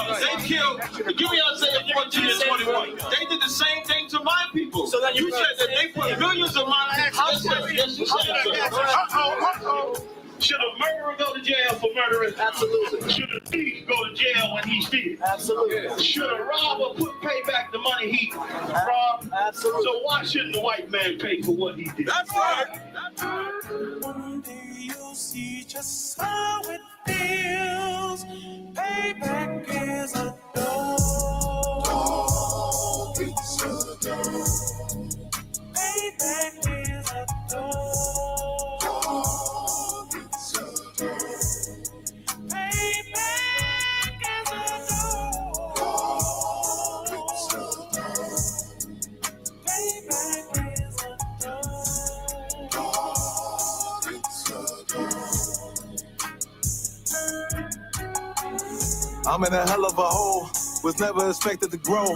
They killed, give me Isaiah 14 and 21. They did the same thing to my people. So then you said that they put millions of my yes, you said. Should a murderer go to jail for murdering? Absolutely. Should a thief go to jail when he steals? Absolutely. Should a robber pay back the money he robbed? Absolutely. So why shouldn't the white man pay for what he did? That's right. One day you'll see just how it feels. Payback is a dog. It's a dog. Payback is a dog. I'm in a hell of a hole, was never expected to grow.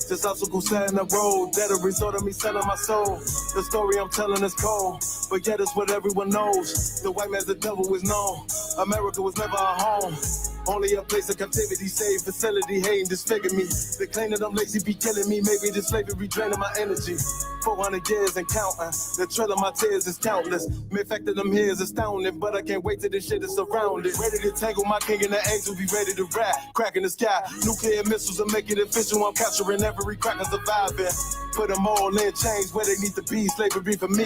This obstacle set in the road, that a result of me selling my soul. The story I'm telling is cold, but yet it's what everyone knows. The white man's the devil is known. America was never a home, only a place of captivity, safe facility, hating, disfigure me. They claim that I'm lazy, be killing me. Maybe this slavery draining my energy. 400 years and counting. The trail of my tears is countless. The fact that I'm here is astounding, but I can't wait till this shit is surrounded. Ready to tangle my king and the angel, be ready to rap. Crack in the sky, nuclear missiles will make it official. I'm capturing every cracker surviving. Put them all in chains where they need to be. Slavery for me.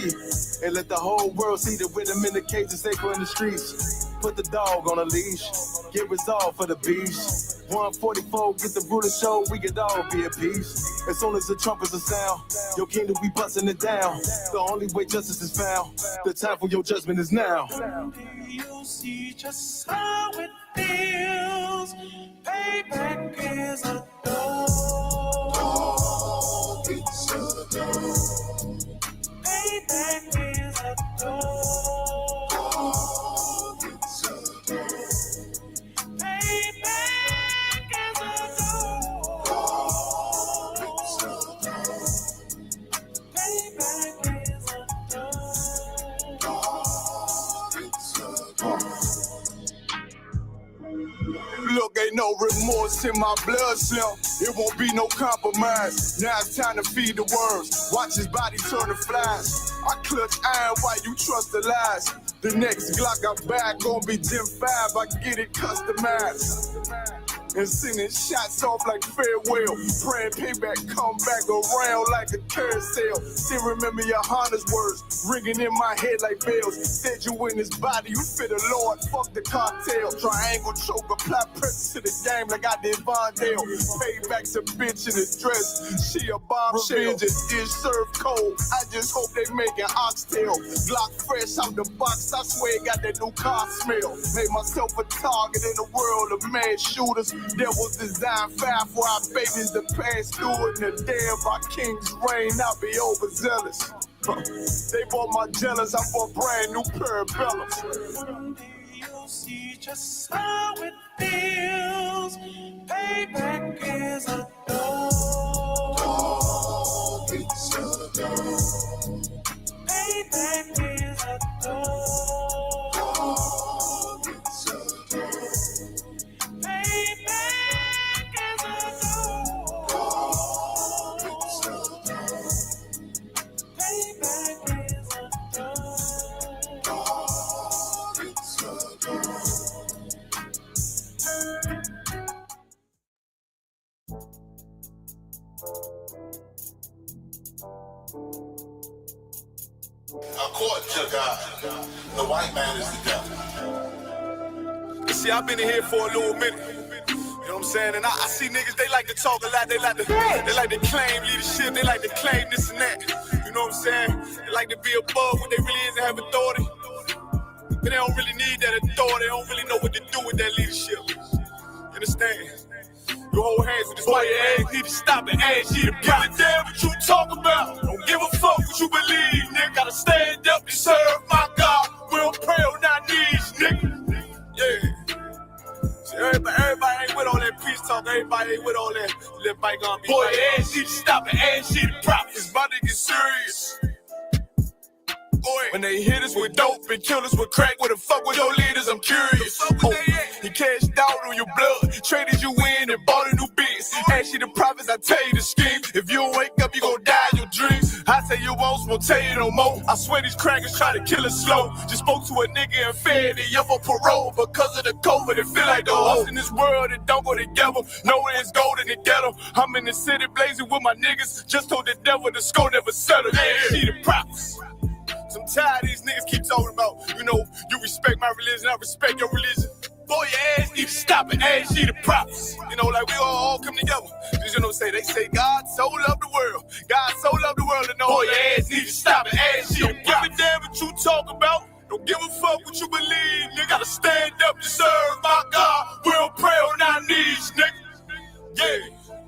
And let the whole world see that with them in the cages, safer in the streets. Put the dog on a leash. Get resolved for the beast. 144, get the ruler show, we could all be at peace. As soon as the trumpets are sound, your kingdom we busting it down. The only way justice is found, the time for your judgment is now. You'll see just how it feels. Payback is a dog. It's a dog. Payback is a dog. It's a dog. Look, ain't no remorse in my blood slim. It won't be no compromise. Now it's time to feed the worms. Watch his body turn to flies. I clutch iron while you trust the lies. The next Glock I buy gon' be Gen 5. I get it customized. And sending shots off like farewell. Praying payback come back around like a carousel. Still remember your Honda's words ringing in my head like bells. Said you in his body, you fit a Lord, fuck the cocktail. Triangle choke, apply pressure to the game like I did Vondale. Payback's a bitch in a dress, she a bombshell. Revenge is served cold, I just hope they making oxtail. Glock fresh out the box, I swear it got that new car smell. Made myself a target in the world of mad shooters. That was designed fire for our babies to pass through in the day of our king's reign. I'll be overzealous. They bought my jealous, I bought brand new parabellums. One day you'll see just how it feels. Payback is a dog. It's a dog. Payback is a dog. It's a dog. Payback. According to God, the white man is the devil. See, I've been in here for a little minute. You know what I'm saying? And I see niggas, they like to talk a lot. They like to claim leadership. They like to claim this and that. You know what I'm saying? They like to be above what they really is and have authority. But they don't really need that authority. They don't really know what to do with that leadership. You understand? You hold hands with this white ass, need to stop and ask you to give a damn what you talk about. Don't give a fuck what you believe, nigga. Gotta stand up and serve my God. We don't pray on our knees, nigga. Yeah. See, everybody ain't with all that peace talk. Everybody ain't with all that bygone be. Boy, ask you to stop and ask you to profit. It's about to get serious. Boy, When they hit us with dope and kill us with crack, where the fuck with your leaders? I'm curious. He cashed out on your blood, traded you in and bought a new biz. Ask you the profits, I tell you the scheme. If you don't wake up, you gon' die in your dreams. I say you won't tell you no more. I swear these crackers try to kill us slow. Just spoke to a nigga and fed he up on parole because of the COVID. It feel like the host in this world that don't go together. Nowhere is gold in the ghetto. I'm in the city blazing with my niggas. Just told the devil the score never settled. Yeah, see the props. I'm tired of these niggas keep talking about, you respect my religion, I respect your religion. Boy, your ass need to stop and ask you the props. Like we all come together. They say God so loved the world. God so loved the world, and boy, your ass need to stop and ask you the props. Don't give a damn what you talk about. Don't give a fuck what you believe. You gotta stand up to serve my God. We don't pray on our knees, nigga. Yeah.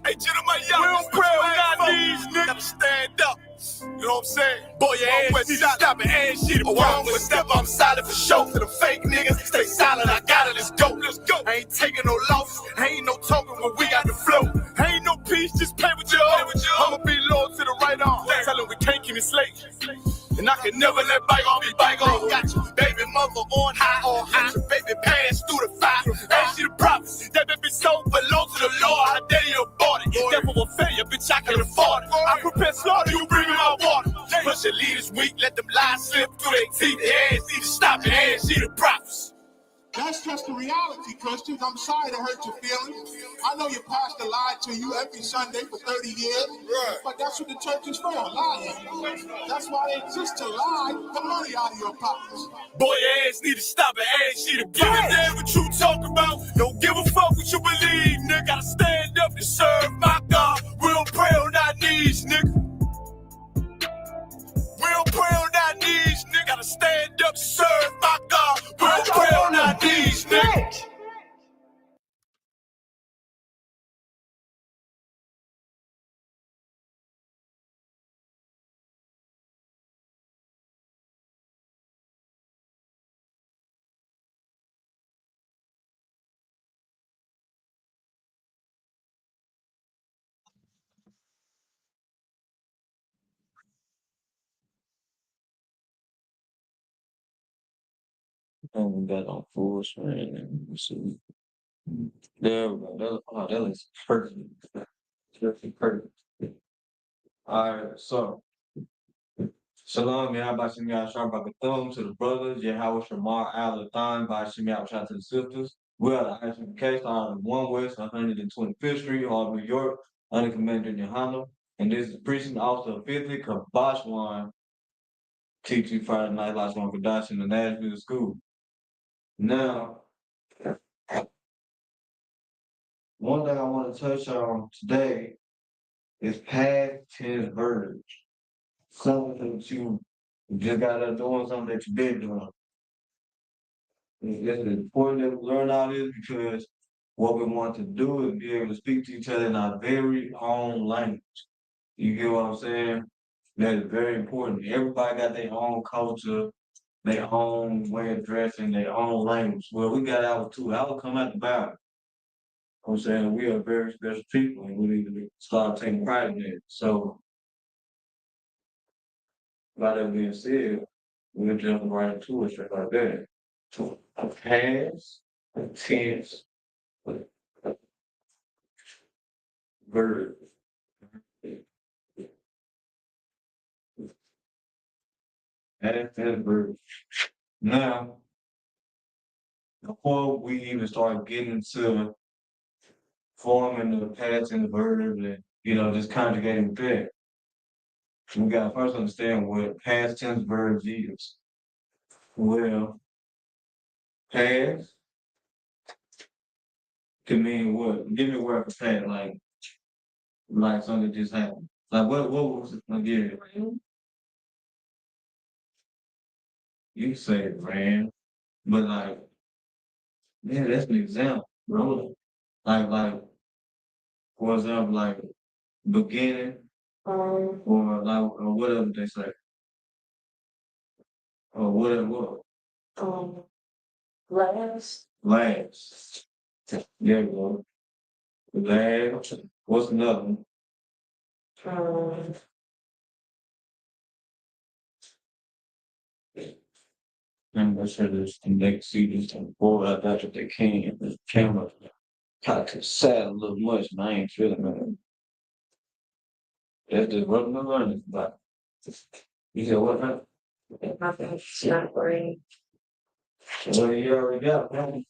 Hey, gentlemen, y'all, we don't pray on our knees, nigga. Gotta stand up. You know what I'm saying? Boy, your ass need to stop and ask shit. One more step, I'm solid for show. To the fake niggas, stay silent, I got it, let's go. I ain't taking no loss, ain't no talking when we got the flow. Ain't no peace, just play with your own. I'ma be loyal to the right arm. Tell them we can't keep me slave. And I can never let bygone be bygone. Got your baby mother on high. Got your baby pass through the fire. Ask you the prophets. That baby soul belong to the Lord. How dare you abort it? Devil will failure, bitch, I can afford it. I prepare slaughter, you bring me my water. Push your leaders weak, let them lies slip through their teeth. Their ass need to stop and ask you the prophets. That's just the reality, Christians. I'm sorry to hurt your feelings. I know your pastor lied to you every Sunday for 30 years, but that's what the church is for, lying. That's why they exist, to lie the money out of your pockets. Boy, your ass need to stop and ask you to give a damn what you talk about. Don't give a fuck what you believe, nigga. Gotta stand up to serve my God. We don't pray on our knees, nigga. We don't pray on our knees, nigga. Gotta stand up to serve my God. We don't pray on our knees, nigga. And we got on full screen. And we see. There we go. That looks perfect. Perfect, perfect. All right, so Shalom, Yahweh Shem Yahshua Bakathum to the brothers, Yahweh Shamar Al Athan by Shem Yahshua to the sisters. We are the Ashton Case on 1 West 125th Street, Hall, New York, under Commander Yohana. And this is preaching officer of 50th Kabashwan, teaching Friday night Lashawan Qadash in the Nashville school. Now, one thing I want to touch on today is past tense verbs. Something that you just got up doing, something that you been doing. It's important that we learn all this because what we want to do is be able to speak to each other in our very own language. You get what I'm saying? That is very important. Everybody got their own culture, their own way of dressing, their own language. Well, we got ours too. Ours come out the Bible. I'm saying we are very special people and we need to start taking pride in it. So, by that being said, we'll jump right into it straight like that. So, past tense verb. Past tense verb. Now, before we even start getting into forming the past tense verb and just conjugating that, we gotta first understand what past tense verbs is. Well, past can mean what? Give me a word for past, like something that just happened. Like what was it? Like, give it. You can say it ran, but yeah, that's an example, bro. Like for example, like beginning or or whatever they say. Or whatever. Last. Last. There you go. Last. What's another one? And I said this and they can see this and boy I got what they can. The camera kind of sad a little much and I ain't feeling it. That's just what I'm learning about. You said what now? Nothing's not worrying. Well, you already got it.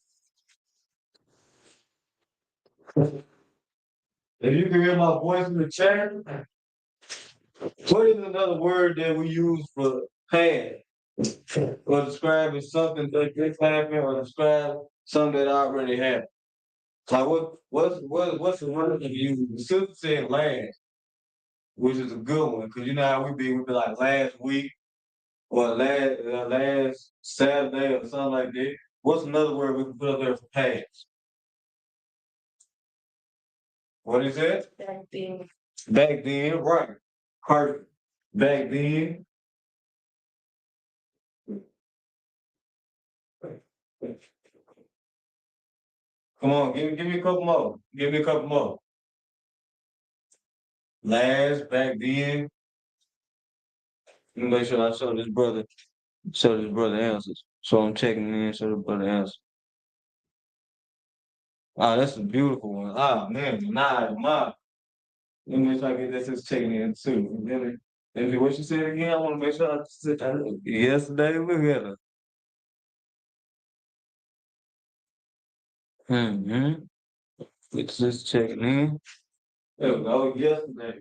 If you can hear my voice in the chat, what is another word that we use for past? Or describing something that just happened or describe something that already happened. Like what's the word that you use? The sister said last, which is a good one, because you know how we be like last week or last Saturday or something like that. What's another word we can put up there for past? What is it? Back then. Back then, right. Perfect. Back then. Come on, give me a couple more. Give me a couple more. Last, back then. Let me make sure I show this brother answers. So I'm checking in, show the brother answers. Ah, that's a beautiful one. Ah, man, nah. Let me make sure I get this checking in too. Let me what you said again. I want to make sure I said yesterday. Look at her. Mm-hmm. It's just checking in. There we go. Yesterday.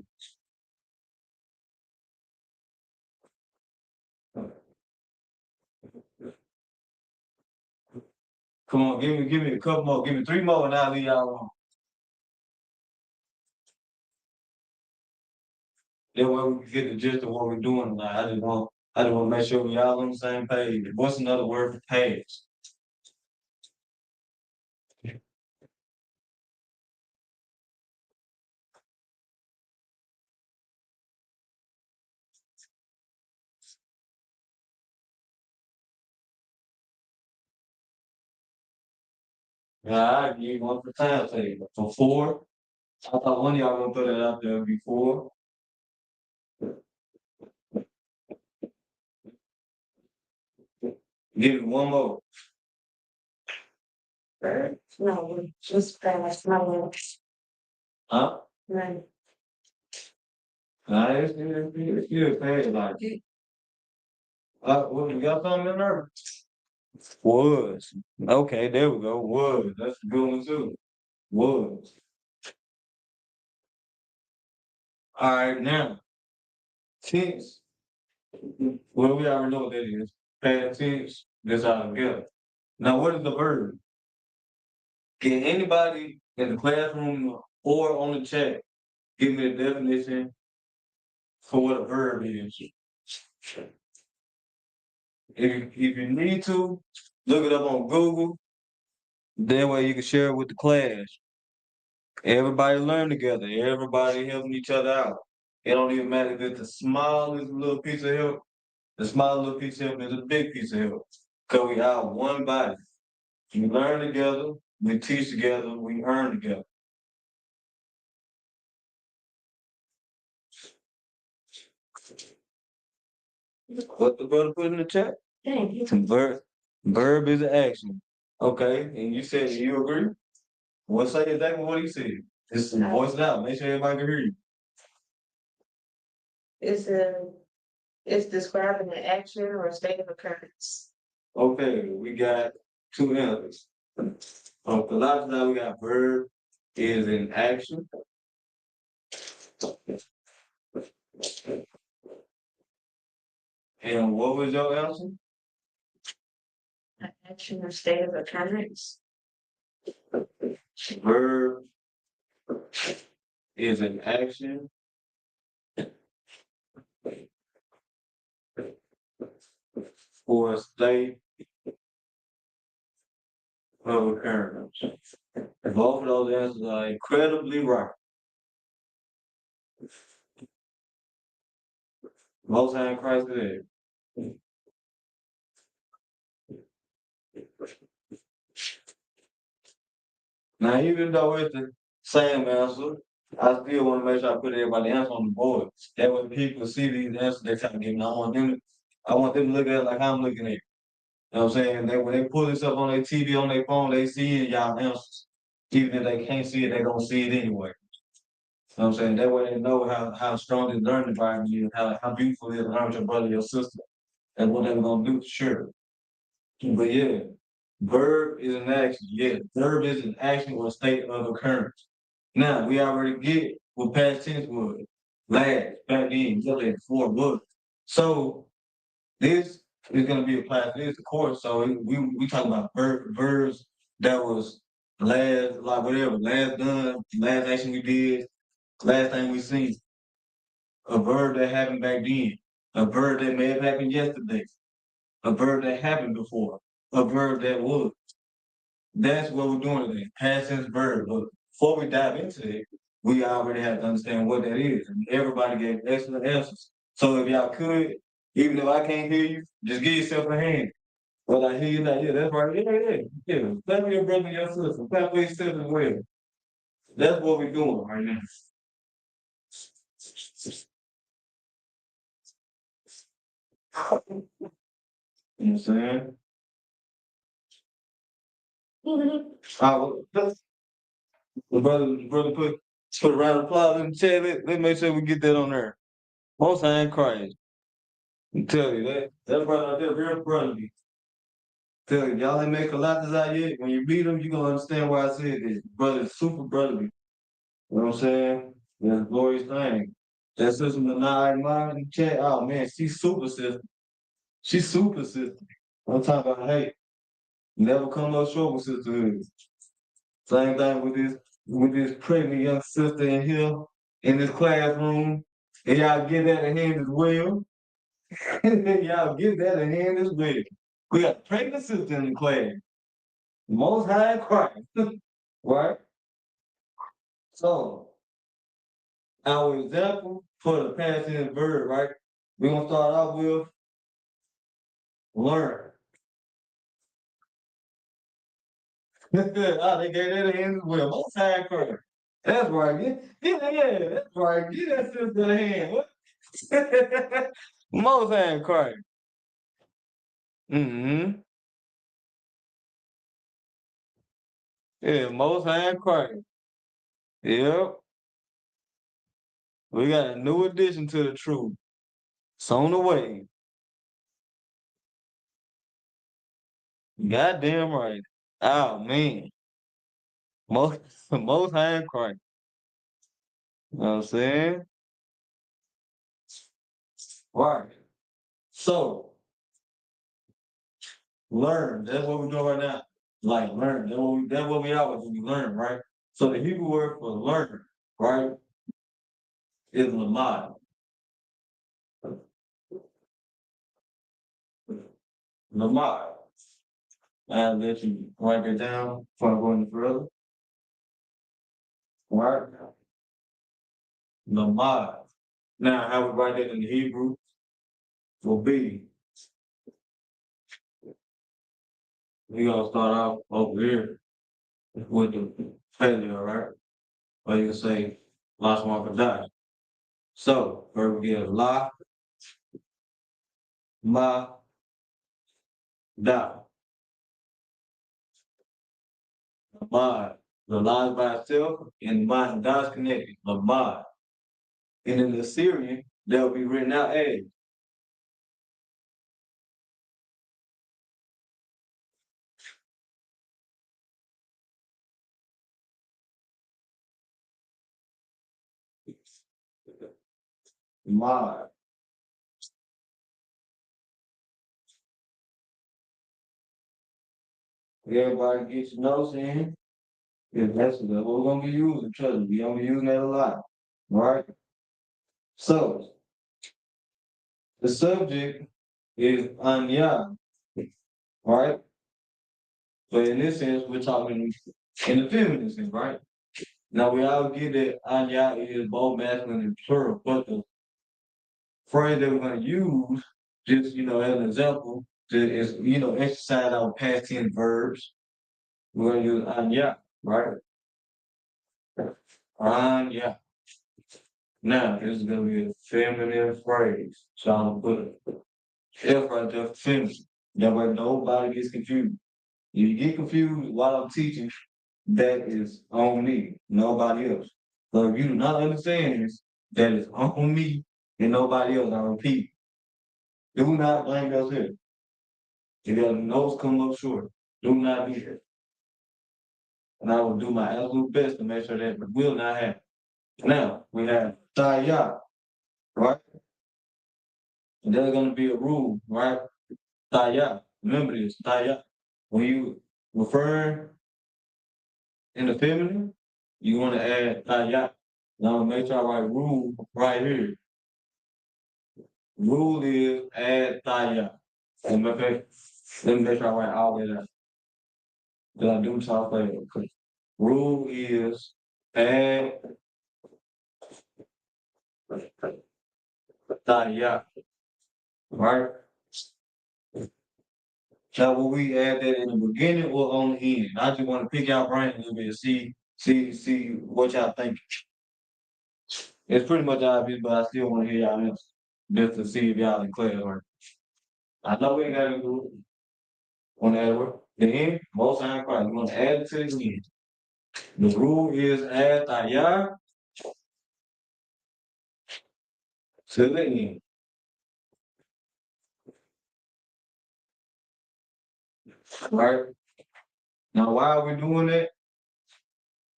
Come on, give me a couple more. Give me 3 more, and I'll leave y'all alone. That way we can get the gist of what we're doing tonight. I just want to make sure we all on the same page. What's another word for past? Yeah, I give you one for time table. For 4, I thought one of y'all gonna put it out there before. Give me one more. No, just past. No, Huh? right. Nah, it's good past like what, you got something in there? Was. Okay, there we go. Was. That's a good one too. Was. All right, now. Tense. Well, we already know what that is. Past tense. That's all together. Now, what is the verb? Can anybody in the classroom or on the chat give me a definition for what a verb is? If you need to, look it up on Google. That way you can share it with the class. Everybody learn together. Everybody helping each other out. It don't even matter if it's the smallest little piece of help. The small little piece of help is a big piece of help. Because we are one body. We learn together, we teach together, we earn together. What the brother put in the chat? Thank you. Verb is an action. Okay, and you said you agree? Well, say exactly what he said. Just voice it out. Make sure everybody can hear you. It's describing an action or a state of occurrence. Okay, we got 2 answers. On Colossians, we got verb is in action. And what was your answer? An action or state of occurrence. Verb is an action. For a state of occurrence. Both of those answers are incredibly right. Most High in Christ is there. Now, even though it's the same answer, I still want to make sure I put everybody's answer on the board. That way people see these answers they trying to give me. I want them to look at it like I'm looking at it. You know what I'm saying? When they pull this up on their TV, on their phone, they see it, y'all answers. Even if they can't see it, they don't see it anyway. You know what I'm saying? That way they know how strong this learning environment is, how beautiful it is to learn with your brother, your sister, and what they're gonna do for sure. But yeah, verb is an action. Yeah, verb is an action or a state of occurrence. Now we already get what past tense was. Last, back then, yesterday, before was. So this is gonna be applied to this, of course. So we talking about verbs that was last, like whatever, last done, last action we did, last thing we seen. A verb that happened back then, a verb that may have happened yesterday, a verb that happened before, a verb that was. That's what we're doing today, past tense verb. But before we dive into it, we already have to understand what that is. And everybody gave excellent answers. So if y'all could, even if I can't hear you, just give yourself a hand. Well, I hear you now. Yeah, that's right. Yeah. Clap for your brother and your sister. Clap for yourself as well. That's what we're doing right now. You know what I'm saying? The brother put a round of applause in the chat. Let's make sure we get that on there. Most I ain't crying. I'm telling you that brother out there real brotherly. Tell you, y'all ain't make a lot this out yet. When you meet him, you gonna understand why I said this. Brother is super brotherly. You know what I'm saying? That's a glorious thing. That sister Manai mine in the chat. Oh man, she's super sister. She's super sister. I'm talking about hey, never come up short with sisterhood. Same thing with this pregnant young sister in here in this classroom. And y'all get that in hand as well. Y'all get that in hand as well. We got a pregnant sister in the class. Most high in Christ. Right? So our example for the past tense verb, right? We're gonna start off with learn. Oh, they gave that a hand as well. Most high in Christ. That's right. Yeah, that's right. Get that sister a hand. What? Most high in Christ. Mm-hmm. Yeah, most high in Christ. Yep. We got a new addition to the truth. It's on the way. Goddamn right. Oh man. Most most high in Christ. You know what I'm saying? Right. So learn. That's what we're doing right now. Like learn. That's what we always do. We learn, right? So the Hebrew word for learn, right, is lamad. Lamad. I'll let you write it down before I go any further. Right? Lamad. Now, how we write that in the Hebrew will be, we're gonna start off over here with the failure, right? Or you can say Lashawan Qadash. So, first we get la, ma, da. Lamad. The la is by itself and the ma and da is connected. Lamad. And in the Assyrian, that will be written out as Mad. Everybody get your notes in. Yeah, that's what we're gonna be using. Trust me, we're gonna be using that a lot. All right. So the subject is anya, right? But in this sense, we're talking in the feminine sense, right? Now we all get that anya is both masculine and plural, but the phrase that we're gonna use, just as an example, is exercise our past tense verbs. We're gonna use anya, right? Anya. Now this is gonna be a feminine phrase, so I'm gonna put F right there, feminine. That way nobody gets confused. If you get confused while I'm teaching, that is on me, nobody else. So if you do not understand this, that is on me and nobody else. I repeat, do not blame yourself. If your notes come up short, do not be there. And I will do my absolute best to make sure that will not happen. Now, we have Taya, right? And there's going to be a rule, right? Taya. Remember this, Taya. When you refer in the feminine, you want to add Taya. Now, make sure I write rule right here. Rule is add Taya. And let me make sure I write all of that. Did I do talk later? Okay. Rule is add Taya. Right? Now, will we add that in the beginning or on the end? I just want to pick out brain a little bit and see what y'all think. It's pretty much obvious, but I still want to hear y'all answer just to see if y'all in class or I know we ain't got to do it. Want to add it? The end, most time Christ. You want to add it to the end. The rule is add Taya to the end. Right? Now, why are we doing that?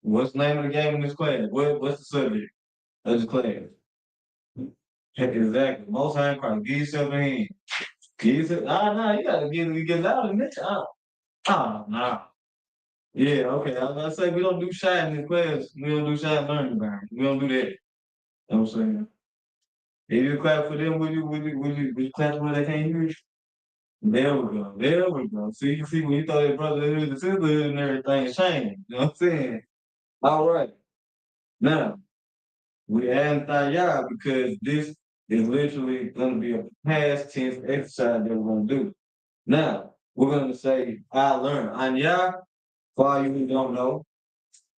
What's the name of the game in this class? What's the subject of the class? Exactly. Most time Christ. Give yourself a hand. Give yourself, nah, you gotta get louder than that. Nah. Yeah, okay. I was about to say we don't do shy in this class. We don't do shy learning environment. We don't do that. You know what I'm saying? If you clap for them, would you clap where they can't hear you? There we go. There we go. See, when you throw that brotherhood and sisterhood and everything, shame. You know what I'm saying? All right. Now, we add Thayah because this is literally going to be a past tense exercise that we're going to do. Now, we're going to say, I learned. Anya, for all you who don't know,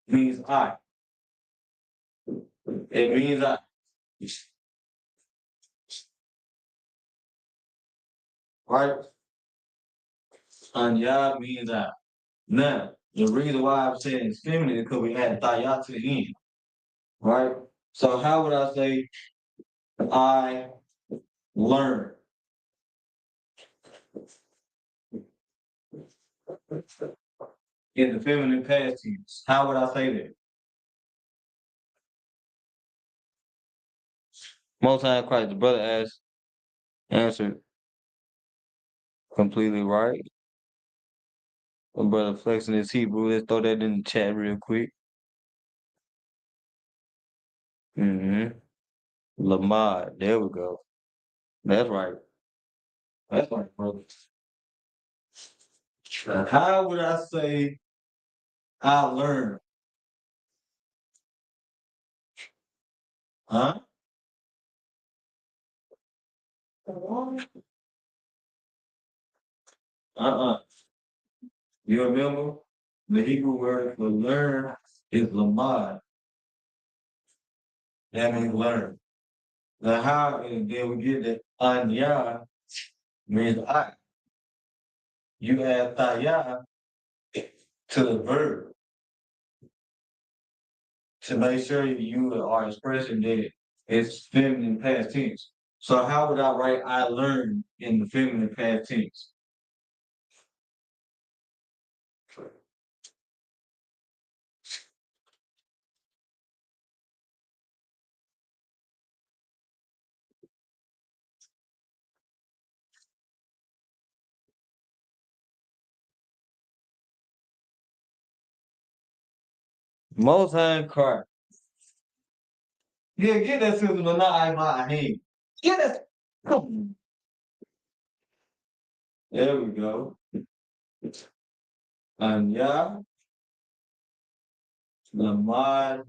means I. It means I. Right? Anya means I. Now, the reason why I'm saying it's feminine is because we add Thayah to the end. Right? So how would I say I learned? In the feminine past tense. How would I say that? Most time Christ, the brother asked, answered completely right. The brother flexing his Hebrew. Let's throw that in the chat real quick. Lamar, there we go. That's right. That's right, brother. Now, how would I say I learned? Huh? You remember? The Hebrew word for learn is lamad. That means learn. Now how and then we get that anya means I. You add taya to the verb to make sure you are expressing that it's feminine past tense. So how would I write I learned in the feminine past tense? Most time card. Yeah, get that sister, but not I my hand. Get that. Come on. There we go. Anya, Lamar,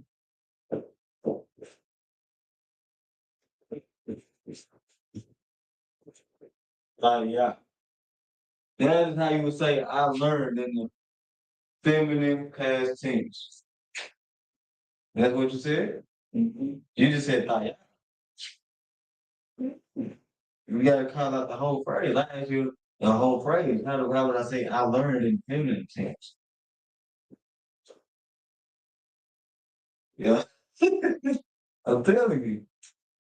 yeah. That is how you would say I learned in the feminine past tense. That's what you said? You just said Taya. We gotta call out the whole phrase. I asked you The whole phrase. How would I say I learned in feminine tense? Yeah. I'm telling you.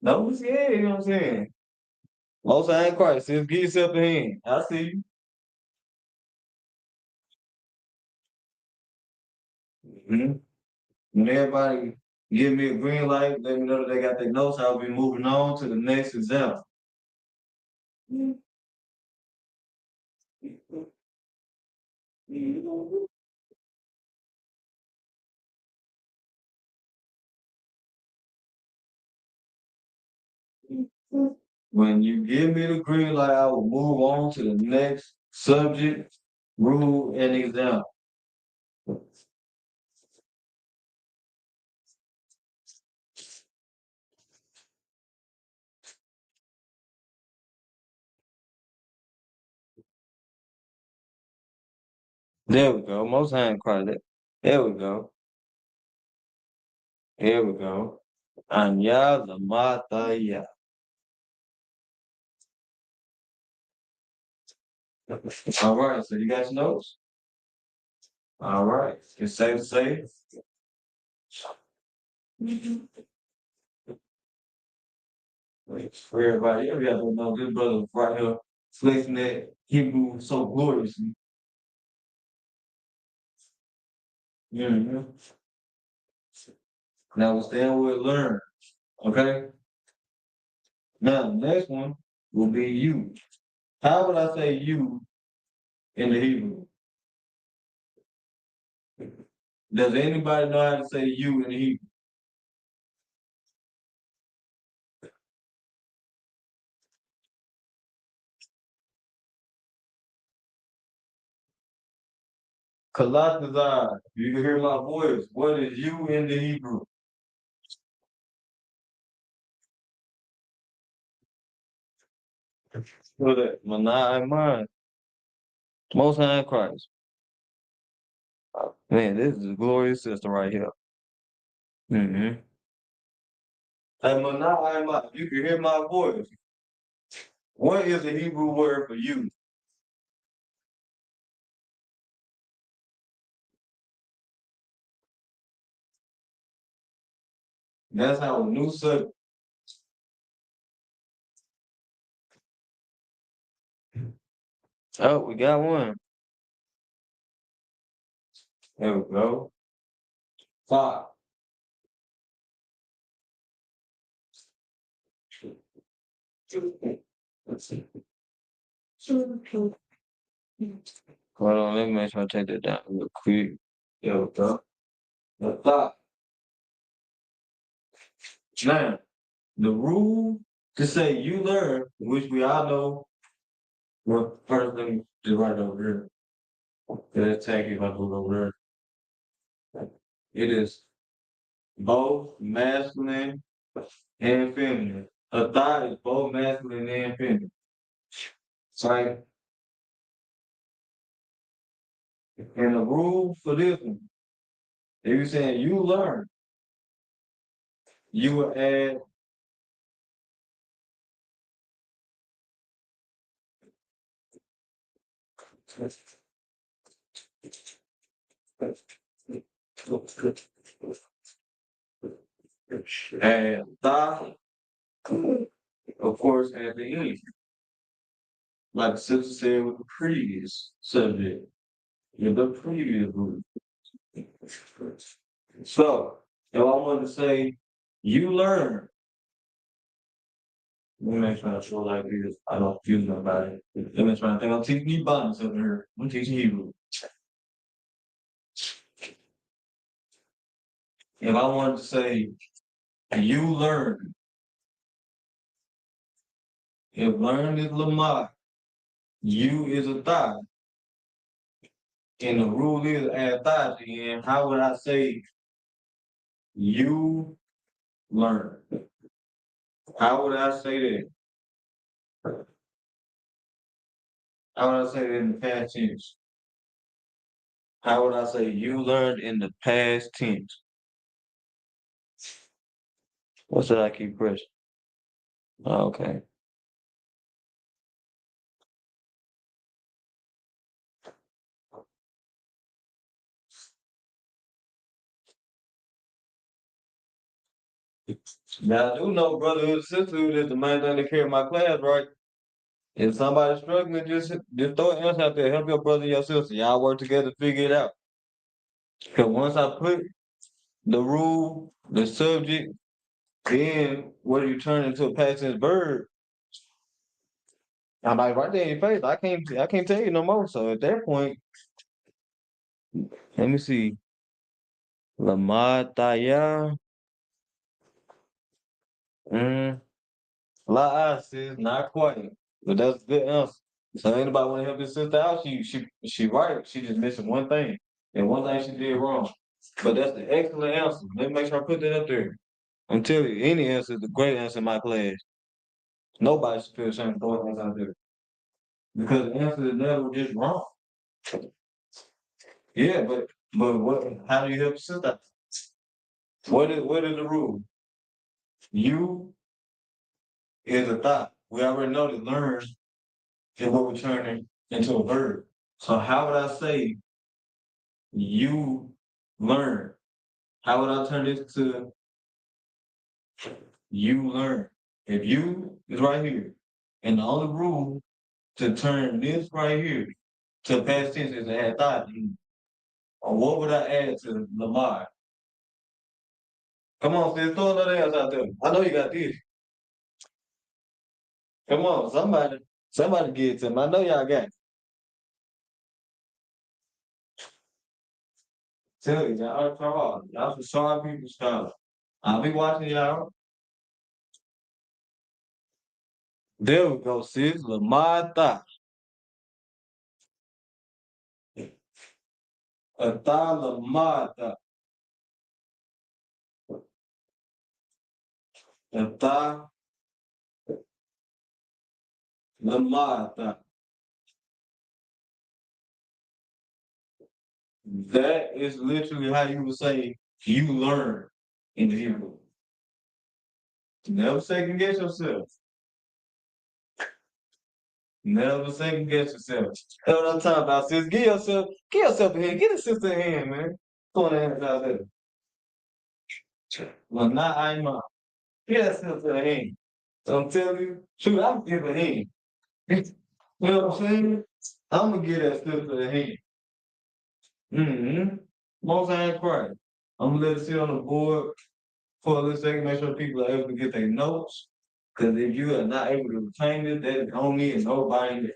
No, yeah, you know what I'm saying? Most I ain't quite. Just give yourself a hand. I see you. Hmm. When everybody give me a green light, let me know that they got their notes. I'll be moving on to the next example. When you give me the green light, I will move on to the next subject, rule, and example. There we go. Most hand credit. There we go. Here we go. Anya the Mataya. All right, so you got your notes? All right. It's safe to say. For everybody, everybody know this brother right here flexing that Hebrew so gloriously. Mm-hmm. Now we stand with learn. Okay? Now the next one will be you. How would I say you in the Hebrew? Does anybody know how to say you in the Hebrew? Kalatazar, you can hear my voice. What is you in the Hebrew? What that? Manai man. Most High in Christ. Man, this is a glorious system right here. Mm-hmm. Hey, Manai man, you can hear my voice. What is the Hebrew word for you? That's how a new subject. Oh, we got one. There we go. 5. Hold on, let me make sure I take that down real quick. There we go. The 5. Now, the rule to say you learn, which we all know, well, first let me just write it over here. Let's take it if I do it over there. It is both masculine and feminine. A thigh is both masculine and feminine. Right? And the rule for this one, if you're saying you learn, you will add and thigh, of course, at the end. Like the sister said with the previous subject, in the previous group. So, if I wanted to say, you learn, let me make sure I show like this. I don't confuse nobody. Let me try to think I'm teaching you bonds over here. I'm teaching Hebrew. If I wanted to say, you learn, if learn is lamar, you is a thigh, and the rule is add thigh to the end, how would I say you learn? How would I say that? How would I say that in the past tense? How would I say you learned in the past tense? What's that I keep pressing? Oh, okay. Now I do know brotherhood and sisterhood is the main thing that carry my class, right? If somebody's struggling, just throw an answer out there. Help your brother and your sister. Y'all work together to figure it out. Because once I put the rule, the subject, then what you turn into a past tense verb, I'm like right there in your face. I can't tell you no more. So at that point, let me see. Lamataya. La says not quite. But that's a good answer. So anybody want to help his sister out, she right. She just missing one thing. And one thing she did wrong. But that's the excellent answer. Let me make sure I put that up there. I'm telling you, any answer is a great answer in my class. Nobody should feel ashamed of throwing answers out there. Because the answer is never just wrong. Yeah, but what how do you help your sister? What is the rule? You is a thought. We already know that learn is what we're turning into a verb. So how would I say you learn? How would I turn this to you learn? If you is right here, and the only rule to turn this right here to past tense is to add thought. Or what would I add to Lamar? Come on, sis, throw another else out there. I know you got this. Come on, somebody get it to him. I know y'all got it. Tell you, y'all come on. Y'all some sharp people stuff. I'll be watching y'all. There we go, sis. Lamar thought. A thought Lamar thought. A thought Lamar thought. That is literally how you would say you learn in the Hebrew. Never second guess yourself. Never second guess yourself. That's what I'm talking about, sis. Give yourself a hand. Get a sister a hand, man. Throwing the hands out there. Well, not I'm Get that sister a hand. So I'm telling you, shoot, I'm give a hand. You know what I'm saying? I'm gonna give that sister a hand. Mm-hmm. Most I ain't crying. I'm gonna let it sit on the board for a little second, make sure people are able to get their notes. Because if you are not able to retain it, that don't mean nobody there.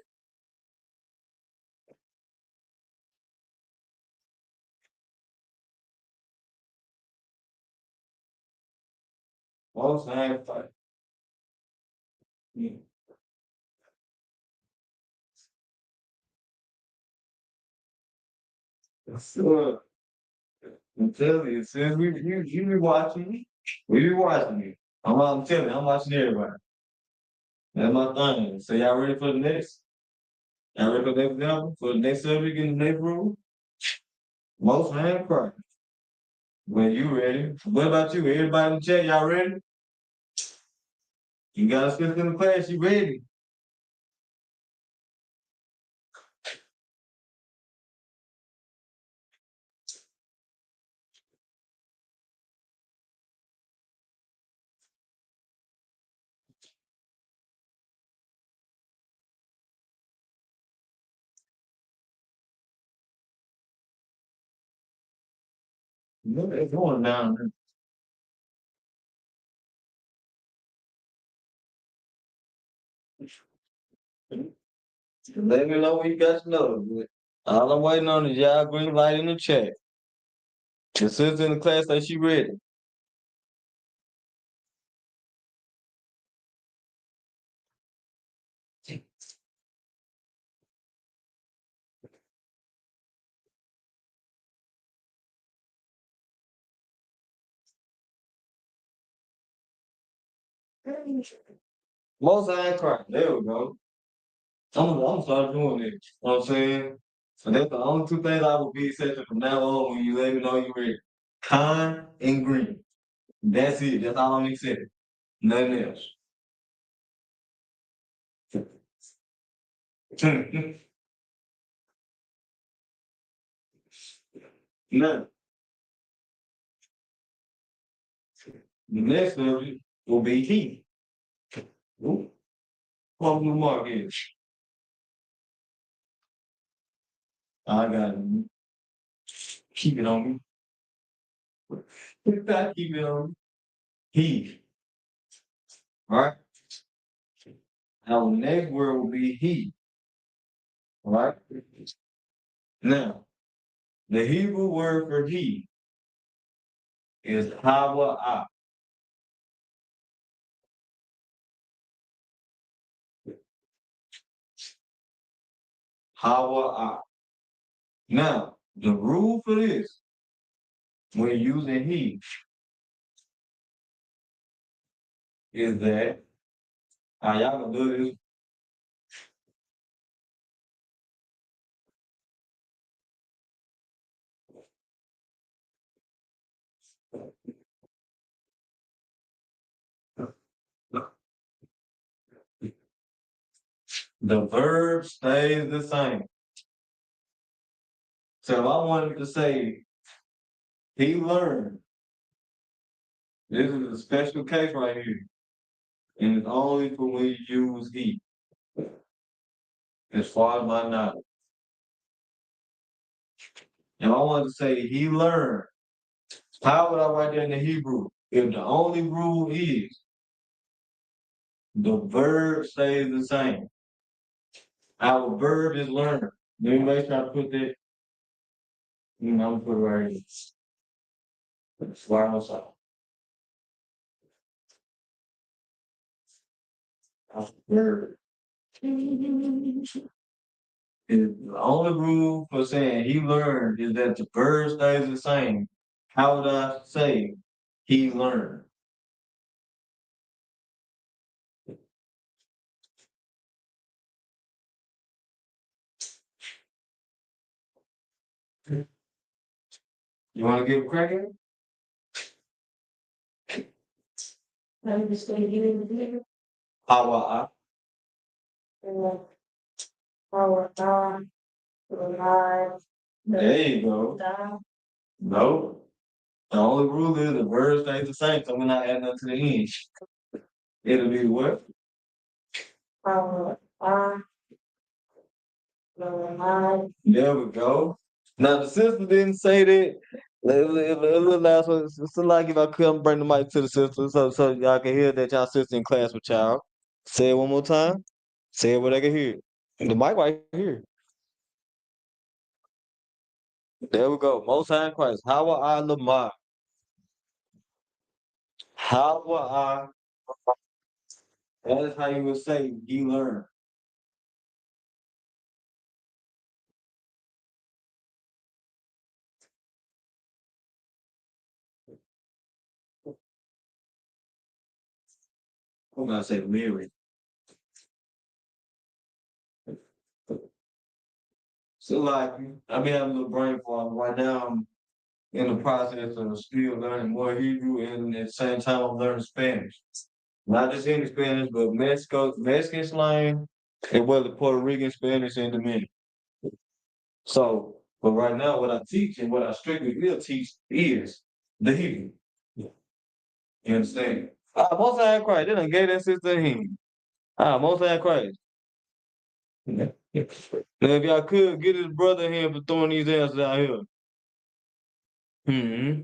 Most I ain't fighting. Yeah. So, I'm telling you, since you be watching me, we be watching me. I'm telling you, I'm watching everybody. That's my thing. So y'all ready for the next? Y'all ready for the next example? For the next subject in the next room? Most I ain't crying. When you ready? What about you? Everybody in the chat, y'all ready? You got a sister in the class, you ready? No, it's going down. Let me know when you got your notes. All I'm waiting on is y'all green light in the chat. The sister in the class that she ready. Most I ain't crying. There we go. I'm start doing it. You know what I'm saying? So that's the only two things I will be accepting from now on when you let me know you ready. Con and green. That's it. That's all I'm accepting. Nothing else. Nothing. The next subject will be he. Ooh, what the mark is? I got it. Keep it on me. I keep it on me. He. All right. Now the next word will be he. All right. Now, the Hebrew word for he is Hawa. Hawa. Now, the rule for this, when using he, is that, y'all gonna do this. The verb stays the same. So if I wanted to say, he learned, this is a special case right here. And it's only for when you use he. As far as my knowledge. If I wanted to say he learned, how would I write that in the Hebrew? If the only rule is the verb stays the same. Our verb is learn. Let me make sure I put that. I'm gonna put it right here. It's right on side. Our verb. The only rule for saying he learned is that the verb stays the same. How would I say he learned? You want to give a crack at it? Let me just say, you in the video. Hawa. Power, alive. There you go. No. The only rule is the verb stays the same, so we're not adding nothing to the end. It'll be what? Power, alive. There we go. Now the sister didn't say that. A little last one. It's like if I couldn't bring the mic to the sister, so y'all can hear that y'all sister in class with y'all. Say it one more time. Say it where they can hear it. The mic right here. There we go. Most High in Christ. How will I lamar? How will I? That is how you would say he learned. I'm gonna say Mary. So like I be having a little brain fog right now. I'm in the process of still learning more Hebrew, and at the same time I'm learning Spanish. Not just English Spanish, but Mexican slang, as well as Puerto Rican Spanish and Dominican. So, but right now, what I teach and what I strictly will teach is the Hebrew. You understand? Most High Christ, they done gave that sister a hymn. Most High Christ. Now, if y'all could get his brother here for throwing these answers out here. Hmm.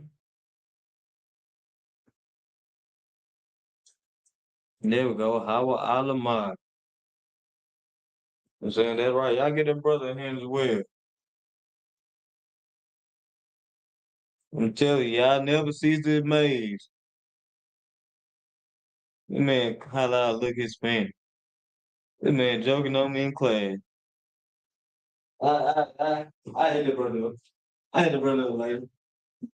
There we go. How Alamad. I'm saying that's right. Y'all get that brother in here as well. I'm telling you, y'all never cease to amaze. This man holla out, look his Spanish. This man joking on me in class. I hate the brother up. I hate the brother up later.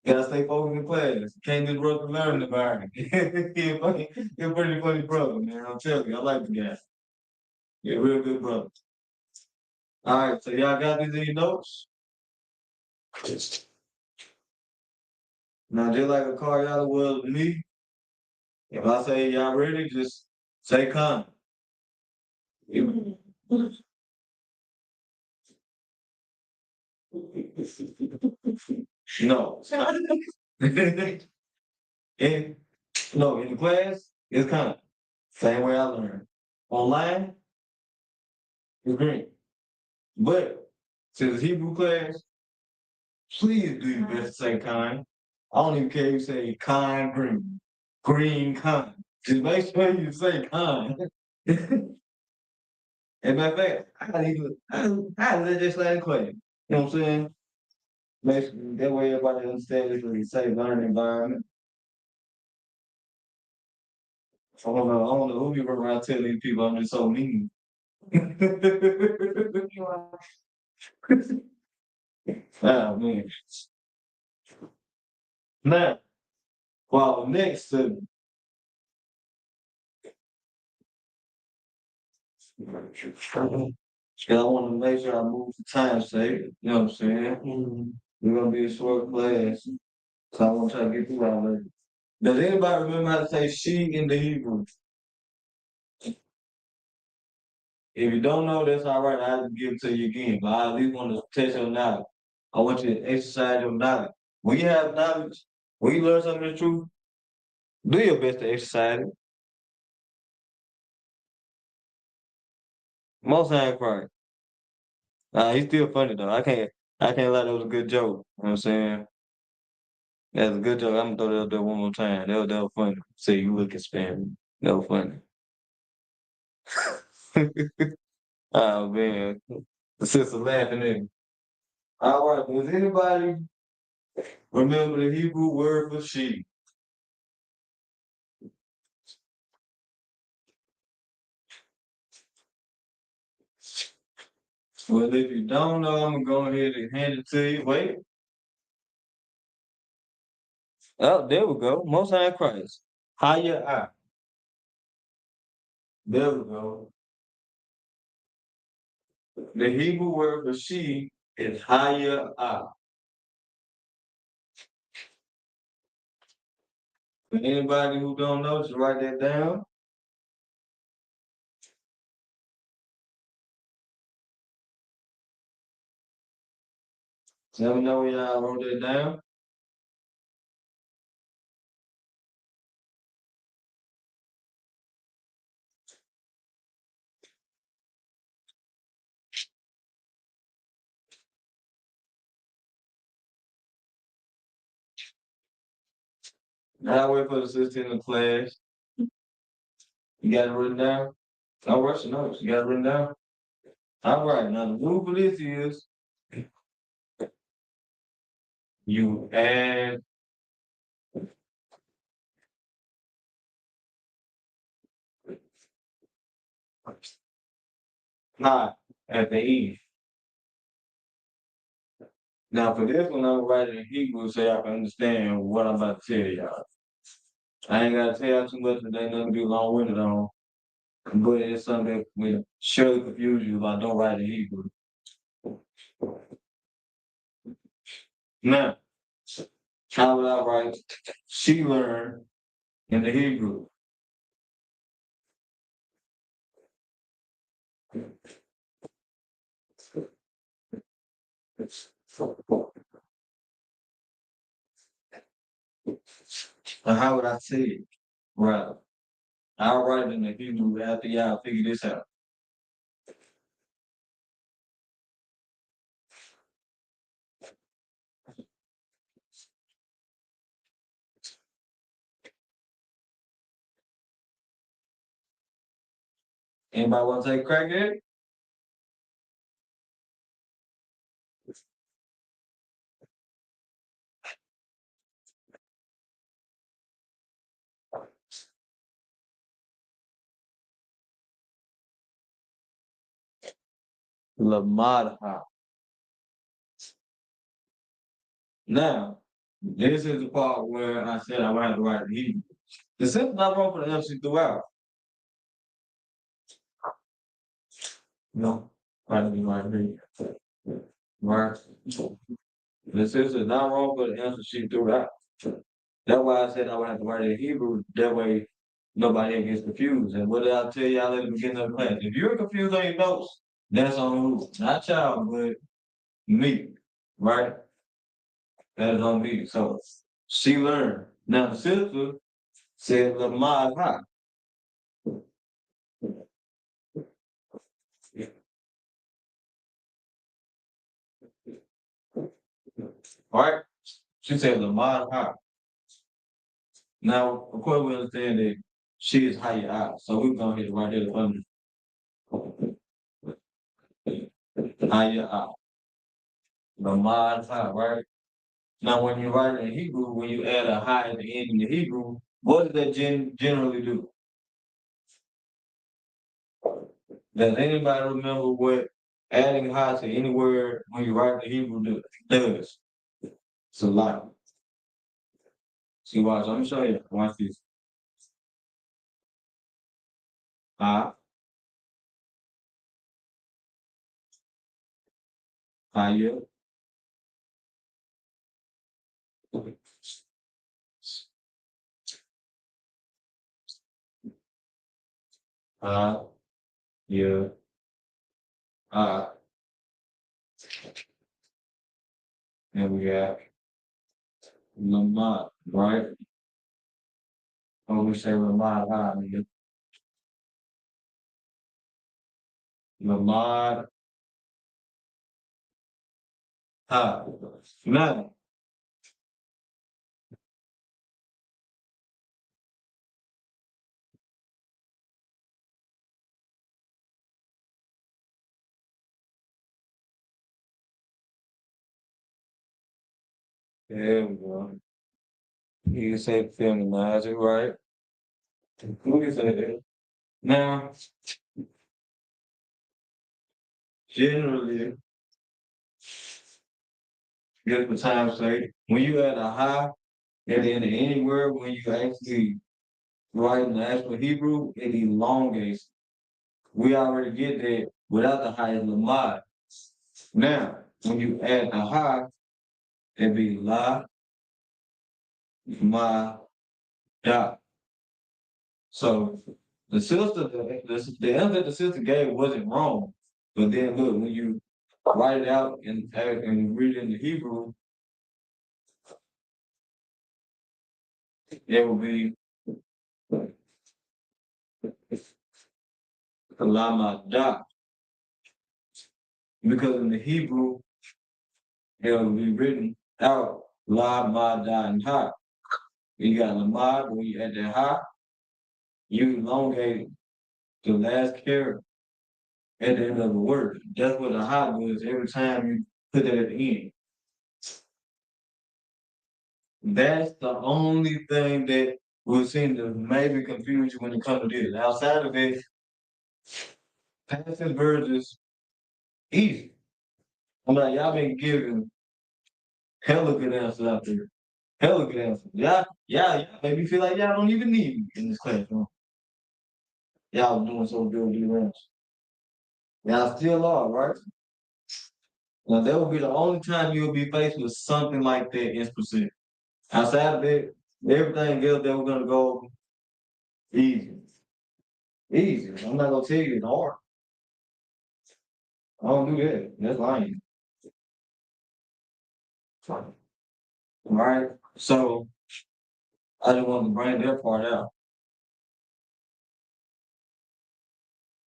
Gotta stay focused in class. Can't disrupt the learning environment. He's a pretty funny brother, man. I'm telling you, I like the guy. He's a real good brother. All right, so y'all got these in your notes? Now, just like a car y'all was with me, if I say y'all ready, just say come. No. And No, in the class, it's kind of same way I learned. Online, it's green. But since it's Hebrew class, please do your best to say kind. I don't even care if you say kind green. Green kind. Just make sure you say kind. And matter of fact, I let this land class. You know what I'm saying? Basically, that way everybody understands it's a safe learning environment. I don't know who be running around telling these people I'm just so mean. Ah man. Now, well, next to I want to make sure I move the time safe. You know what I'm saying? We're gonna be a short class, so I want to try to get through all of it. Does anybody remember how to say she in the Hebrew? If you don't know, that's all right. I'll give it to you again, but I at least want to test your knowledge. I want you to exercise your knowledge. When you have knowledge, when you learn something the truth, do your best to exercise it. Most times, right. He's still funny though. I can't lie. That was a good joke. You know what I'm saying? That's a good joke. I'm gonna throw that up there one more time. That was funny. See, you looking spam. That was funny. Oh man, the sister laughing at me. All right, does anybody remember the Hebrew word for she? Well, if you don't know, I'm gonna go ahead and hand it to you. Wait. Oh, there we go. Most High Christ. Higher I. There we go. The Hebrew word for she is higher I. For anybody who don't know, just write that down. Let me know when y'all wrote that down. Now wait for the sister in the class. You got it written down? Don't rush the notes. You got it written down? All right. Now the rule for this is you add not at the end. Now for this one, I'm writing in Hebrew so y'all can understand what I'm about to tell y'all. I ain't gotta tell y'all too much, but ain't nothing to be long-winded on. But it's something that will surely confuse you if I don't write in Hebrew. Now, how would I write she learned in the Hebrew? And how would I say it? Right. I'll write it in the Hebrew after y'all figure this out. Anybody want to take a crack at it? Lamadha. Now, this is the part where I said I would have to write in Hebrew. The simple not wrong for the MC throughout. No, I didn't write here. Right. The sister is not wrong for the answer she threw out. That's why I said I would have to write it in Hebrew. That way, nobody gets confused. And what did I tell y'all at the beginning of the class? If you're confused on your notes, that's on who? Not y'all, but me. Right? That is on me. So she learned. Now the sister said Lamad Ha. All right? She said Lamad Ha. Now, of course, we understand that she is higher out, so we're gonna hit it right there under higher out. Lamad Ha, right? Now, when you write it in Hebrew, when you add a high at the end in the Hebrew, what does that generally do? Does anybody remember what adding high to any word when you write the Hebrew does? It's a lot. See, watch. Let me show you. Watch this. Ha, higher. Ha, yeah, ha. And we got Lamont, right? When we say Lamont, ha, nigga. Lamont, ha. Now, there we go. You can say feminize it, right? We can say that. Now, generally, just for time's sake, when you add a high at the end of any word, when you actually write in the actual Hebrew, it elongates. We already get that without the high is lamad. Now, when you add the high, it'd be la, ma, da. So the sister, the answer the sister gave wasn't wrong. But then look, when you write it out and read it in the Hebrew, it will be lama da. Because in the Hebrew, it will be written out la, ma, da, and ha. You got lamad, when you add that ha, you elongate the last character at the end of the word. That's what a ha does every time you put that at the end. That's the only thing that will seem to maybe confuse you when it comes to this. Outside of it, passing verbs is easy. I'm like, y'all been giving hella good answers out there. Hella good answers. Y'all make me feel like y'all don't even need me in this classroom. Y'all doing so good with these answers. Y'all still are, right? Now that will be the only time you'll be faced with something like that in specific. Outside of it, everything else that we're gonna go easy. Easy. I'm not gonna tell you it's hard. I don't do that. That's lying. All right. So I just wanted to bring that part out.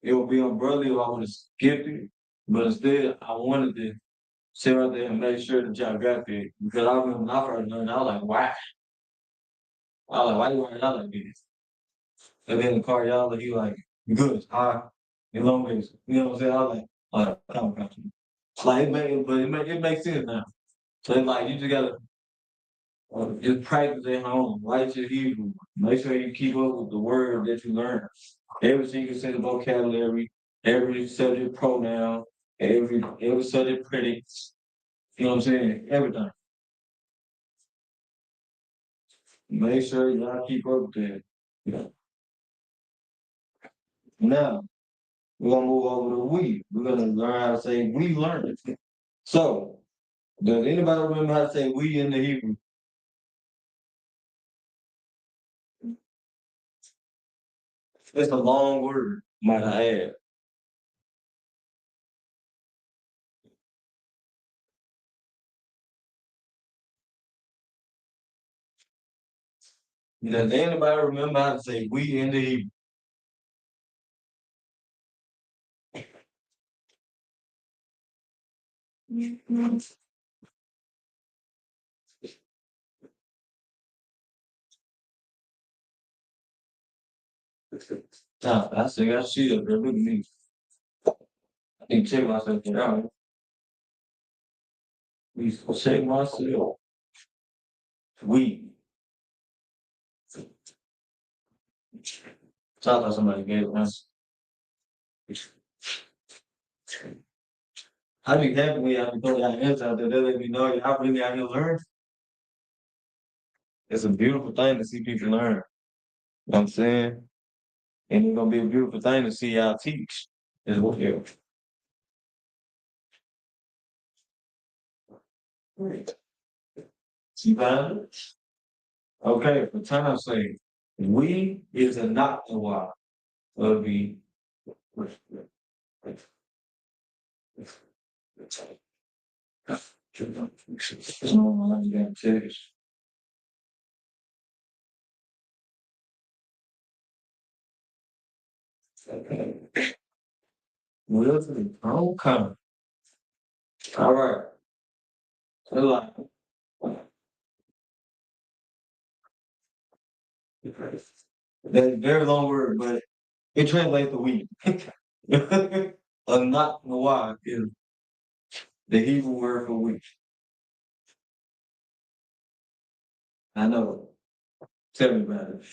It would be unbrotherly if I would have skipped it, but instead I wanted to sit right there and make sure that y'all got that. Because I remember when I first learned, I was like, why? I was like, why you wearing out like this? And then the car, y'all like, he like, good, high, elongated. You know what I'm saying? I was like, come on. Like it makes sense now. So it's like you just gotta just practice at home. Write your Hebrew. Make sure you keep up with the word that you learn. Every single set of vocabulary, every subject pronoun, every subject predicate. You know what I'm saying? Everything. Make sure y'all keep up with that. Now, we're gonna move over to we. We're gonna learn how to say we learned it. So, does anybody remember how to say we in the Hebrew? It's a long word, might I add. Does anybody remember how to say we in the Hebrew? Nah, I still got shit up there. Look at me. I need to check myself out. Please check myself. We. Sounds like somebody gave it once. I be happy when y'all be throwing y'all hands out there. They let me know y'all really out here learn. It's a beautiful thing to see people learn. You know what I'm saying? And it's gonna be a beautiful thing to see y'all teach as well. See that? Okay, for time's sake, we is a not a while of the will to the homecoming. All right. Good luck. That's a very long word, but it translates to we. A not why is the Hebrew word for we. I know. Tell me about it.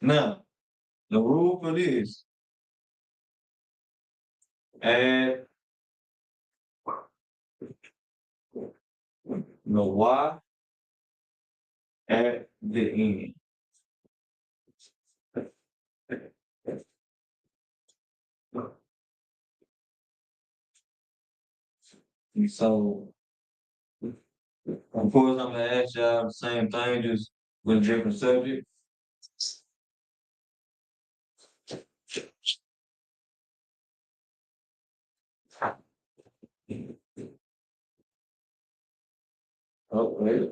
Now, the rule for this, add the y at the end. And so, of course, I'm gonna ask y'all the same thing, just with a different subject. Oh, wait.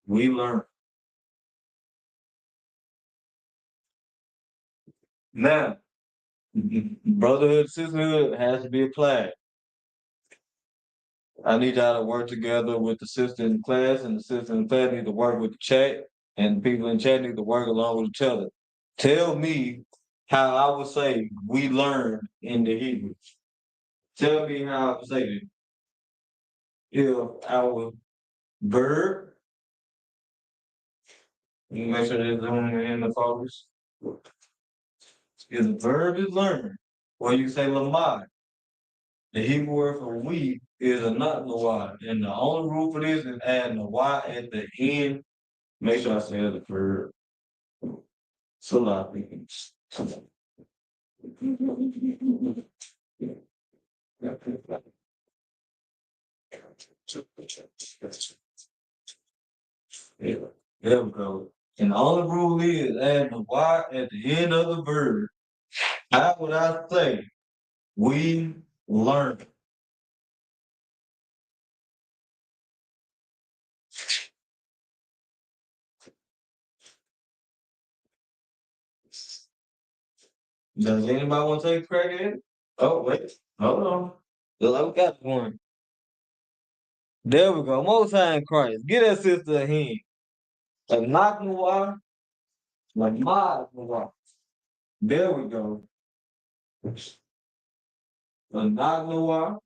We learn. Now, brotherhood, sisterhood has to be applied. I need y'all to work together with the sister in class, and the sister in class need to work with the chat, and the people in chat need to work along with each other. Tell me how I would say we learn in the Hebrew. Tell me how I would say it. If our verb, you make sure there's zoom in the focus. If the verb is learn, or you say lamad, the Hebrew word for we is a not y, and the only rule for this is adding a y at the end. Make sure I say the verb. Salami. There we go. And the only rule is add the y at the end of the verb. How would I say we learn? Does anybody want to take a crack at it? Oh, wait. Hold on. Look like we got one. There we go. Most high in Christ. Get that sister a hand. Like knock no why. Like mod no why. There we go. A knock no why.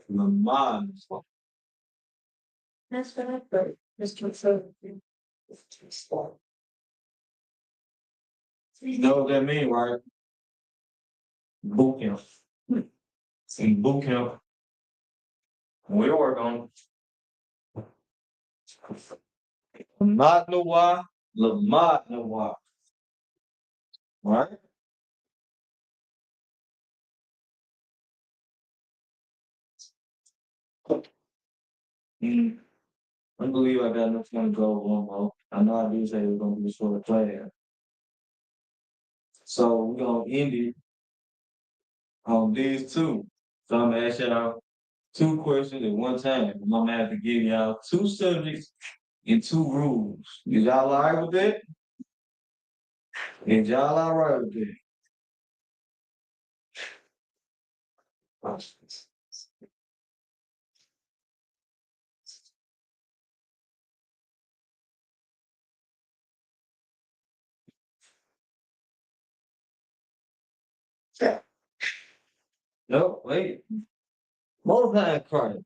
The mod. That's what I thought. Mr. So. You know what that mean, right? Boot camp. In boot camp, we work on not know why, Lamont know why. Right? Mm. I believe I got enough time to go one more. I know I do say it's gonna be a short class. So we're gonna end it on these two. So I'm gonna ask y'all two questions at one time. I'm gonna have to give y'all two subjects and two rules. Is y'all all right with that? Is y'all all right with that? No, wait. Multi-card.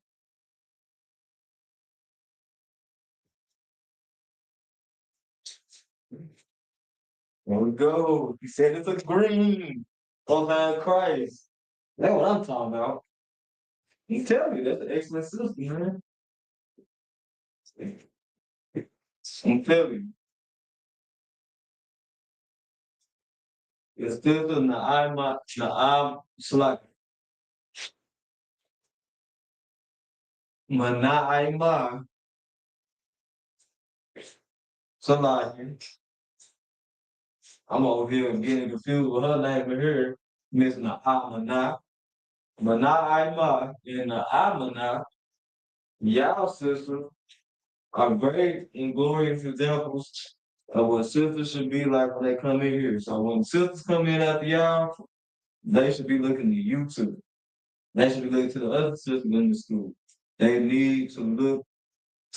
There we go. He said it's a green. Multi-Christ. That's what I'm talking about. He tell me that's an excellent system, man. I'm telling you. It's still the Naam Slak. Mana'ima Salaki. I'm over here getting confused with her name in here. Miss Na'amana. Mana'ima and Na'amana. Y'all sisters are great and glorious examples of what sisters should be like when they come in here. So when sisters come in after y'all, they should be looking to you too. They should be looking to the other sisters in the school. They need to look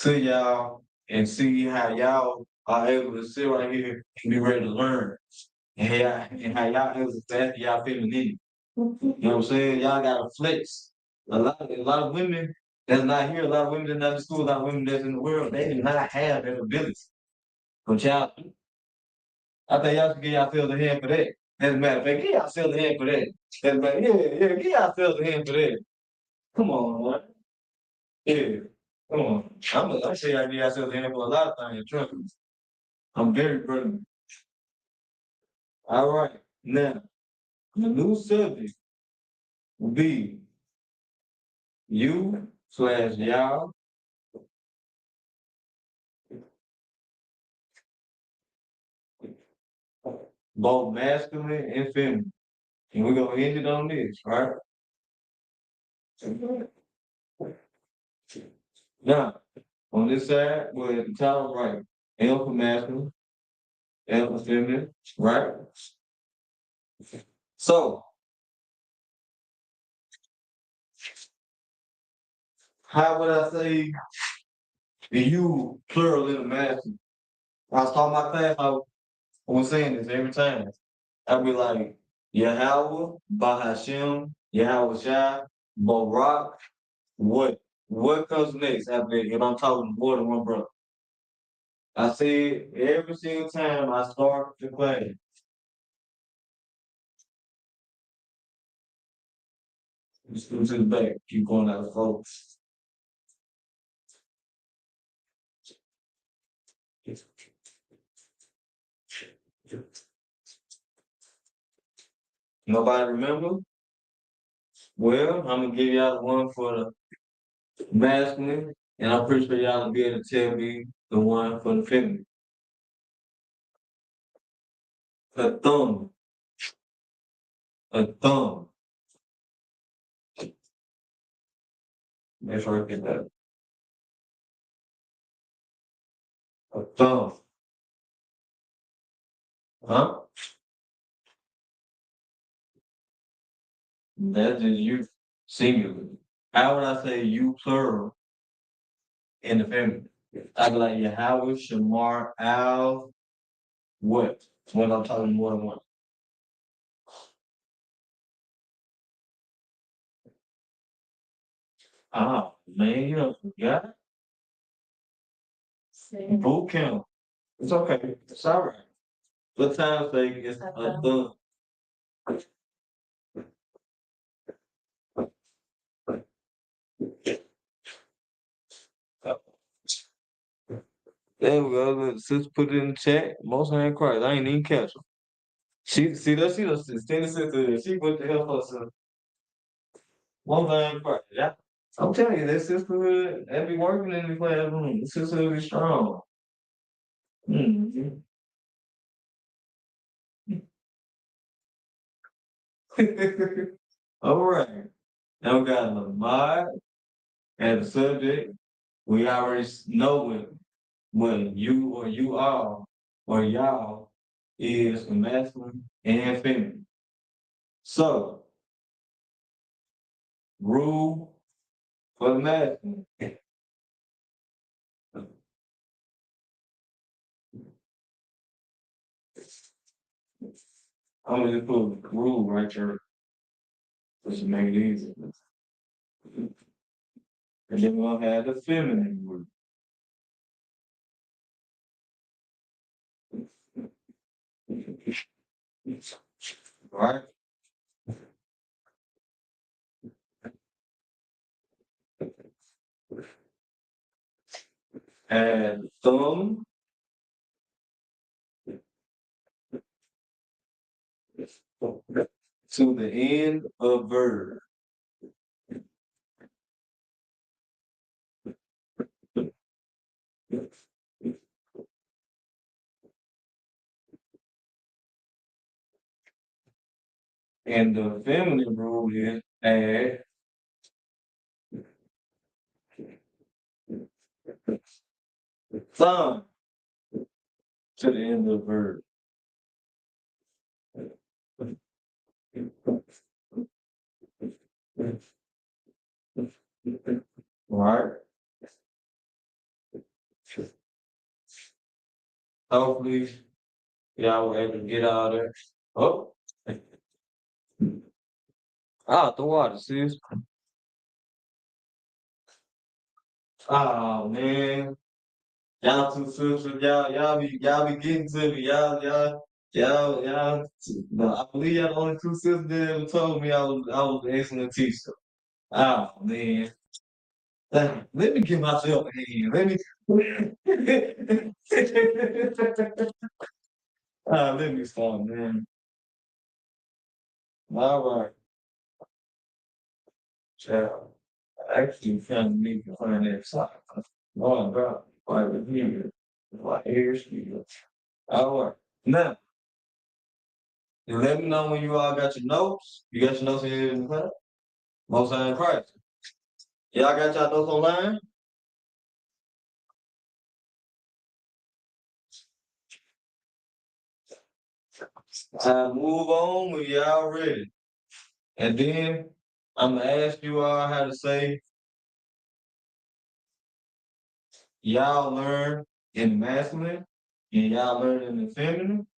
to y'all and see how y'all are able to sit right here and be ready to learn. And how y'all able to stand y'all femininity. You know what I'm saying? Y'all gotta flex. A lot of women that's not here, a lot of women that's not in school, a lot of women that's in the world, they do not have that ability. But y'all, I think y'all should give yourselves a hand for that. As a matter of fact, give yourselves a hand for that. Yeah, give yourselves a hand for that. Come on, man. Yeah, come on. I'm sure y'all give yourselves a hand for a lot of things, trust me. I'm very proud of you. All right, now, the new subject will be you/y'all, both masculine and feminine. And we're gonna end it on this, right? Now, on this side, we're at the top right. M for masculine, L for feminine, right? So, how would I say the you plural in the masculine? When I start my class, I was saying this every time. I'd be like, Yahweh, Bahashem, Yahweh Shai, Barak, what? What comes next after that if I'm talking to more than one brother? I say it every single time I start the class. Just go to the back, keep going out of focus. Nobody remember? Well, I'm gonna give y'all one for the masculine, and I'm pretty sure y'all will be able to tell me the one for the feminine. A thumb. A thumb. Make sure I get that. A thumb. Huh? That's just you singular. How would I say you plural in the feminine? I'd be like Yahweh, Shamar, Al, what? When I'm talking more than one. Ah, man, you don't forgot. Boot camp. It's okay. It's all right. What time sake is a thumb? There we go. Look, sis put it in the chat. Most ain't Christ. I ain't even catch her. She see that she does stand sister. She put the hell for herself. Most ain't Christ. Yeah. I'm telling you, that sisterhood, that be working in the classroom. The sisterhood is strong. Mhm. All right. Now we got Lamar as a subject. We already know what you or you are or y'all is for masculine and feminine. So, rule for the masculine. I'm gonna just put rule right there. Just to make it easy. And then we're gonna have the feminine rule. Right? And thumb to the end of verb. And the feminine rule is add thumb to the end of verb. Right? Hopefully, y'all were able to get out of there. Oh, out the water, sis. Oh man. Y'all two sisters, y'all be getting to me. Y'all. I believe y'all the only two sisters that ever told me I was an excellent teacher. Oh man. Let me give myself a hand. Let me stop, man. All right, child. I actually kind of need to find that side. Oh, God. Right with here. My ears. All right. Now, you let me know when you all got your notes. You got your notes here in the class? Most High in Christ. Y'all got y'all notes online? I move on when y'all ready. And then I'm gonna ask you all how to say y'all learn in the masculine and y'all learn in the feminine.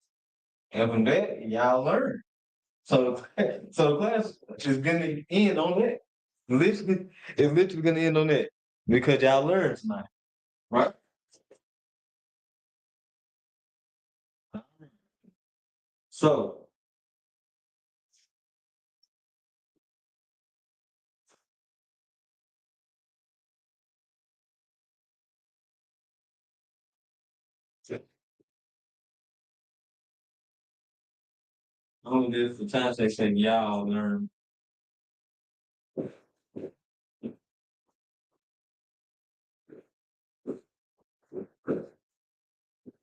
And from that, y'all learn. So, so the class is gonna end on that. Literally, it's literally gonna end on that because y'all learned tonight, right? So on this, the times they say y'all learn.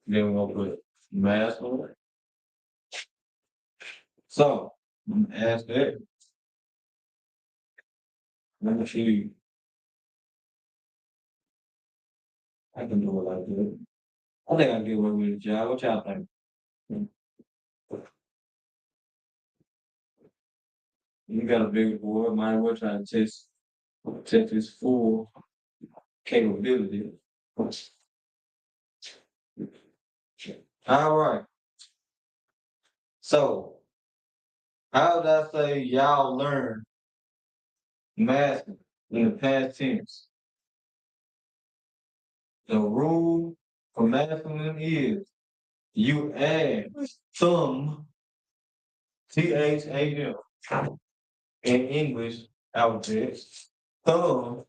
Then we're gonna put mask on it. So I'm gonna ask that. Let me see. I can do it like that. I think I can get away with it, y'all. What y'all think? You got a bigger board, might as well try to test its full capability. All right. So how did I say y'all learn math in the past tense? The rule for masculine is you add some THAM in English alphabet, thumb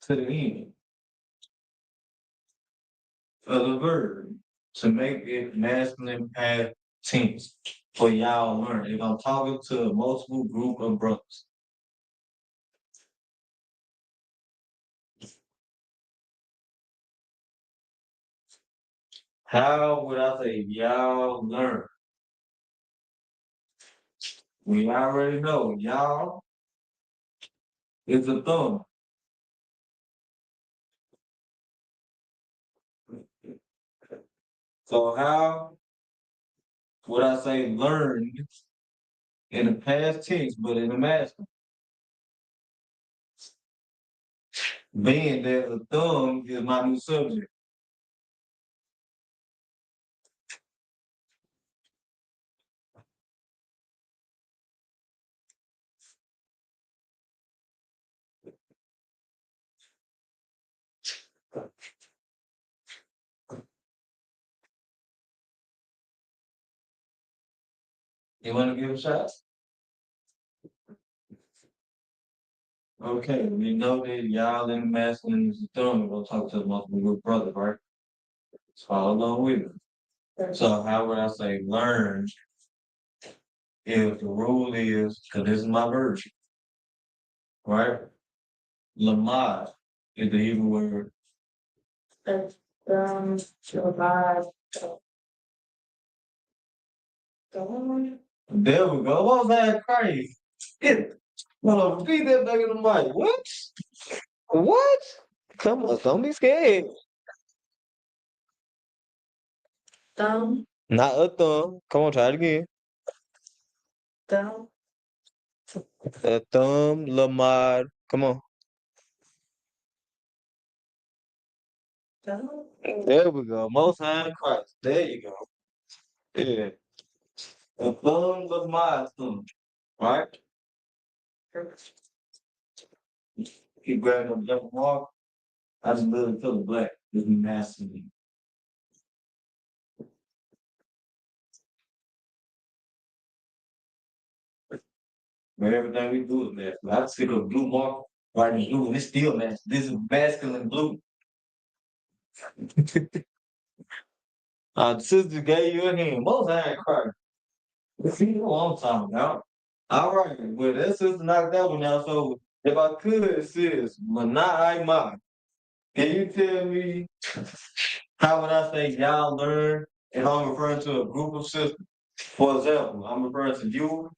to the end of the verb to make it masculine past tense for y'all learn. If I'm talking to a multiple group of brothers. How would I say y'all learn? We already know y'all is a thumb. So how would I say learned in the past tense, but in the masculine? Being that the thumb is my new subject. You want to give a shot? Okay, we know that y'all in the masculine is the thumb. We're gonna talk to the multiple group brother, right? So follow along with me. So how would I say learn if the rule is, because this is my version, right? Lamad is the Hebrew word. Survive. There we go. What was that crazy? Hold on, repeat that back in the mic. What? What? Come on, don't be scared. Thumb. Not a thumb. Come on, try it again. Thumb. A thumb, Lamad. Come on. Thumb. There we go. Most High in Christ. There you go. Yeah. A thumb, Lamad thumb. Right? Keep grabbing the double mark. I just literally feel the black. This is masculine. But everything we do is masculine. I see the blue mark right in blue, and it's still masculine. This is masculine blue. The sister gave you a hand. Most High in Christ. See what I'm talking about. All right, well, that sister knocked that one out. So if I could, sis, Manai Ma, can you tell me how would I say y'all learn if I'm referring to a group of sisters? For example, I'm referring to you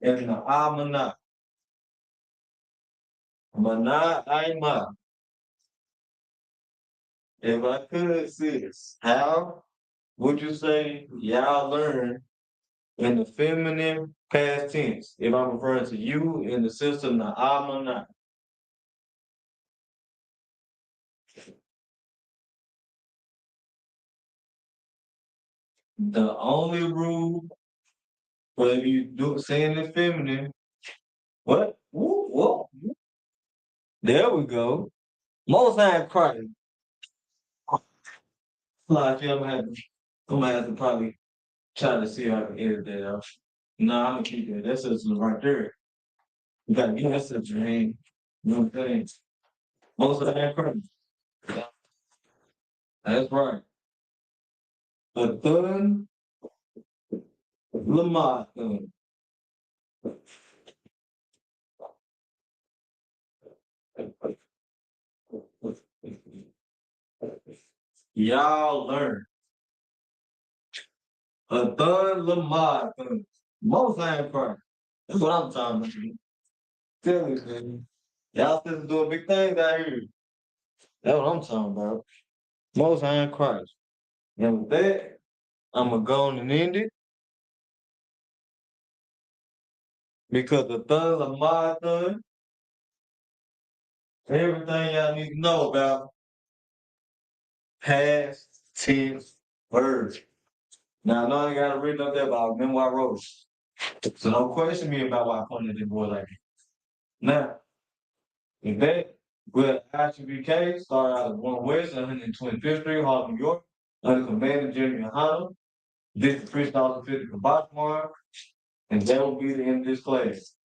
and the Amana. Manai Ma. If I could, sis, how would you say y'all learn in the feminine past tense? If I'm referring to you and the sister Naamana. The only rule for if you do saying it feminine, what? Woo, whoa. There we go. Most time crying. I feel I'm gonna have to probably try to see if I can edit that out. No, I'm gonna keep that. That's just right there. You gotta get that such your hand. You know what I'm saying? Most of that crying. That's right. A thun, Lamar thun. Y'all learn. A thun, Lamar thun. Most time crying. That's what I'm talking about. Tell you, man. Y'all sisters doing big things out here. That's what I'm talking about. Most High in Christ. And with that, I'm going to go on and end it because the thugs are my thugs. Everything y'all need to know about past tense verbs. Now, I know I got it written up there, but I remember I wrote it. So don't question me about why I pointed that boy like that. Now, with that, we'll ITBK start out at 1 West, 125th Street, Harlem, New York, under Commander General Hunter. This is 3,050 Kabachmar, and that will be the end of this class.